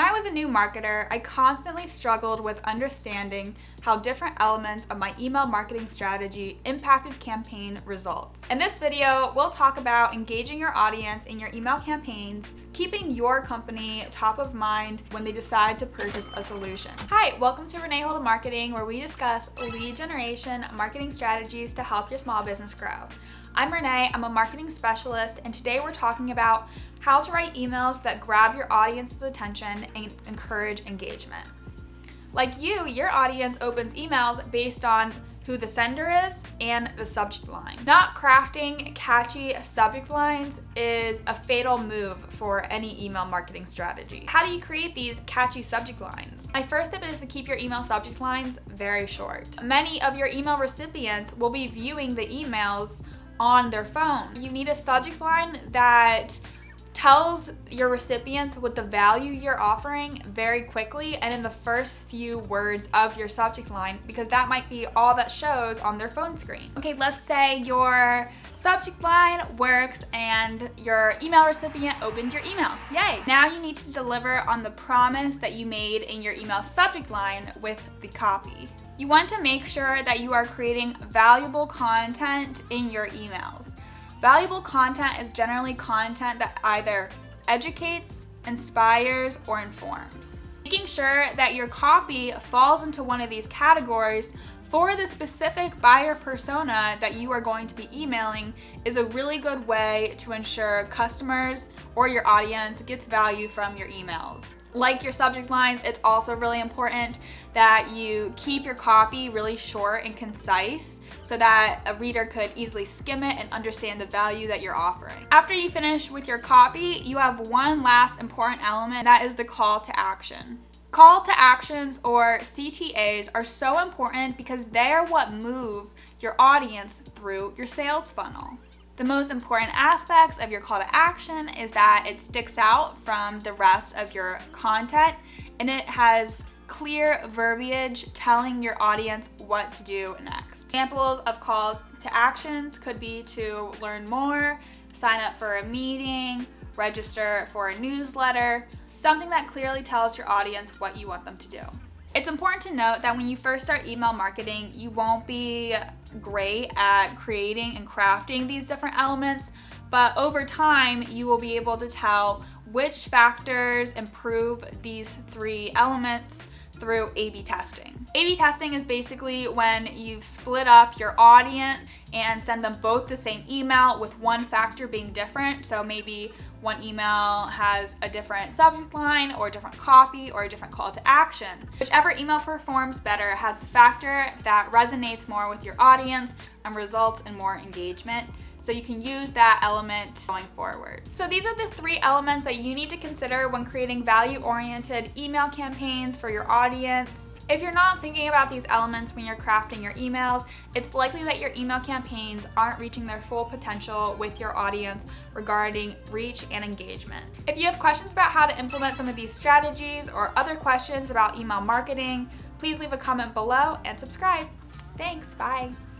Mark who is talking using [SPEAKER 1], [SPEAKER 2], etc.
[SPEAKER 1] I was a new marketer, I constantly struggled with understanding how different elements of my email marketing strategy impacted campaign results. In this video, we'll talk about engaging your audience in your email campaigns, keeping your company top of mind when they decide to purchase a solution. Hi, welcome to RODNAE Marketing, where we discuss lead generation marketing strategies to help your small business grow. I'm RODNAE, I'm a marketing specialist, and today we're talking about how to write emails that grab your audience's attention and encourage engagement. Like you, your audience opens emails based on who the sender is and the subject line. Not crafting catchy subject lines is a fatal move for any email marketing strategy. How do you create these catchy subject lines? My first tip is to keep your email subject lines very short. Many of your email recipients will be viewing the emails on their phone. You need a subject line that tells your recipients what the value you're offering very quickly and in the first few words of your subject line, because that might be all that shows on their phone screen. Okay, let's say your subject line works and your email recipient opened your email. Yay! Now you need to deliver on the promise that you made in your email subject line with the copy. You want to make sure that you are creating valuable content in your emails. Valuable content is generally content that either educates, inspires, or informs. Making sure that your copy falls into one of these categories for the specific buyer persona that you are going to be emailing is a really good way to ensure customers or your audience gets value from your emails. Like your subject lines, it's also really important that you keep your copy really short and concise so that a reader could easily skim it and understand the value that you're offering. After you finish with your copy, you have one last important element, that is the call to action. Call to actions, or CTAs, are so important because they're what move your audience through your sales funnel. The most important aspects of your call to action is that it sticks out from the rest of your content and it has clear verbiage telling your audience what to do next. Examples of call to actions could be to learn more, sign up for a meeting, register for a newsletter, something that clearly tells your audience what you want them to do. It's important to note that when you first start email marketing, you won't be great at creating and crafting these different elements, but over time, you will be able to tell which factors improve these three elements through A/B testing. A/B testing is basically when you've split up your audience and send them both the same email with one factor being different. So maybe one email has a different subject line or a different copy or a different call to action. Whichever email performs better has the factor that resonates more with your audience and results in more engagement. So you can use that element going forward. So these are the three elements that you need to consider when creating value-oriented email campaigns for your audience. If you're not thinking about these elements when you're crafting your emails, it's likely that your email campaigns aren't reaching their full potential with your audience regarding reach and engagement. If you have questions about how to implement some of these strategies or other questions about email marketing, please leave a comment below and subscribe. Thanks, bye.